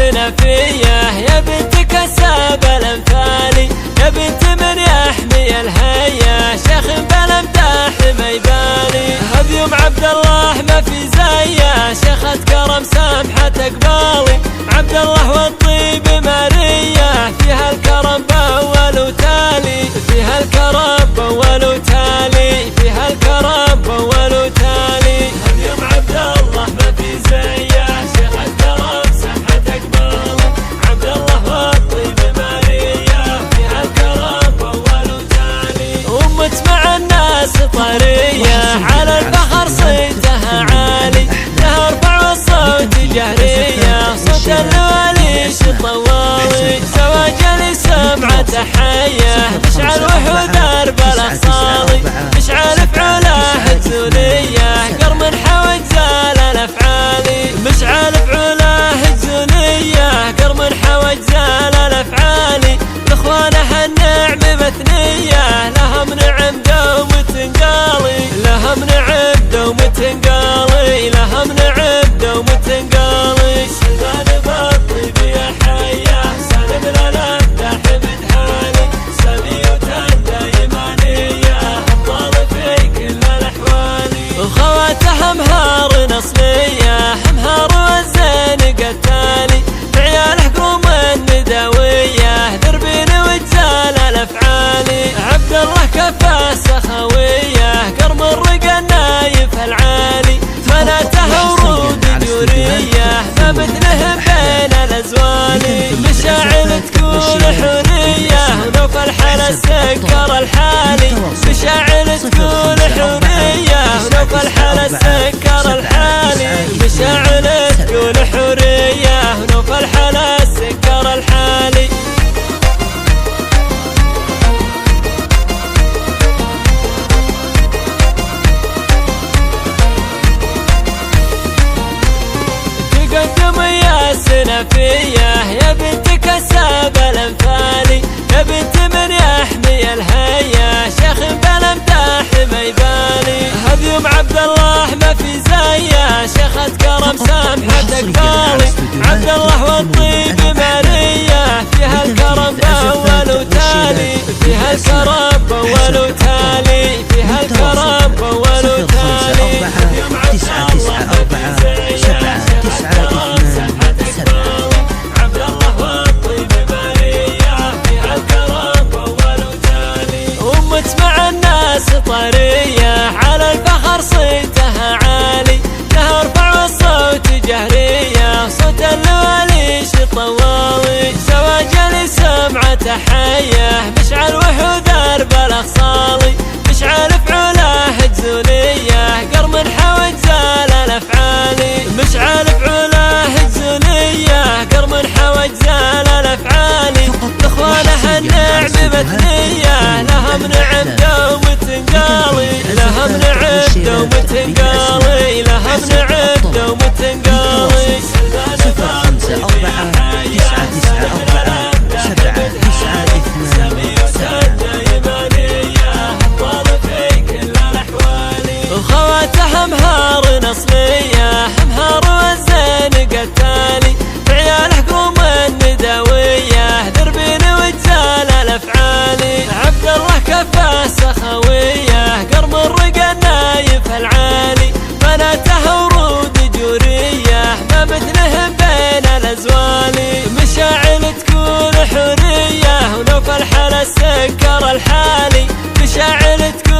سنفية يا بنت كساب الأمثالي، يا بنت من يحمي الهيا شيخ بالامداح ما يبالي. هذا يوم عبد الله ما في زيه، شيخة كرم سامحة اقبالي. عبد الله والطيب مارية فيها الكرم بأول وتالي، فيها الكرم بأول وتالي، فيها الكرم بأول وتالي. هذا يوم عبد الله ما في زيه، شيخة كرم سامحة اقبالي. عبد الله والطيب مارية فيها الكرم بأول وتالي. أمت مع الناس طرية على الفخر صيتها عالي، لها ارفع الصوت جهرية صوت اللواليش الطوالي. زواج سمعة تحية مشعل وحود درب الأخصالي، مشعل فعوله جزولية قرم حوج زال الأفعالي. مشعل فعوله جزولية قرم حوج زال الأفعالي. لإخوانها النعم مثنية لهم نعم دوم تنقالي، لهم نعم دوم تنقالي، لهم نعم دوم تنقالي. سلمان بالطيب يا حية سالم الأمداح بدحالي، سامي وتندى يمانية أفضل في كل الأحوال. وخواتها مهار نصلية مهار والزين قتالي، بعياله قوم الندوية دربين وجزال الأفعالي. عبد الله كفاه سخوية قرم الرقى النايف العالي، بناته ورود جورية ما مثلهم بين الأزوالي. مشاعل تكون حورية ونوف الحلا سكر الحالي، مشاعل تكون حورية ونوف الحلا سكر الحالي. مشاعل تكون حورية ونوف الحلا سكر الحالي. تقدم يا سنفية يا بنت كساب الأمثالي، يا بنت من يحمي الهيا شيخ بالامداح ما يبالي. هذا يوم عبد الله ما في زيه، شيخة كرم سامحة اقبالي. عبد الله والطيب مارية فيها الكرم بأول وتالي، فيها الكرم بأول وتالي، فيها الكرم بأول وتالي. يوم عبد الله ما في زيه، شيخة كرم سامحة اقبالي. عبد الله والطيب مارية فيها الكرم بأول وتالي. أمت مع الناس طرية على الفخر صيتها عالي، لها ارفع الصوت جهرية صوت اللواليش الطوالي. زواج سمعة تحية مشعل وحود درب الأخصالي، مشعل فعوله جزولية قرم حوج زال الأفعالي. مشعل فعوله جزولية قرم حوج زال الأفعالي. لإخوانها النعم مثنية لهم نعم دوم تنقالي، لهم نعم دوم تنقالي، لهم نعم دوم تنقالي. 054994 وخواتها مهار نصلية مهار والزين قتالي، بعياله قوم الندوية دربين وجزال الأفعالي. عبد الله كفاه سخوية قرم الرقى النايف العالي، بناته ورود جورية ما مثلهم بين الأزوالي. مشاعل تكون حورية ونوف الحلا سكر الحالي، مشاعل تكون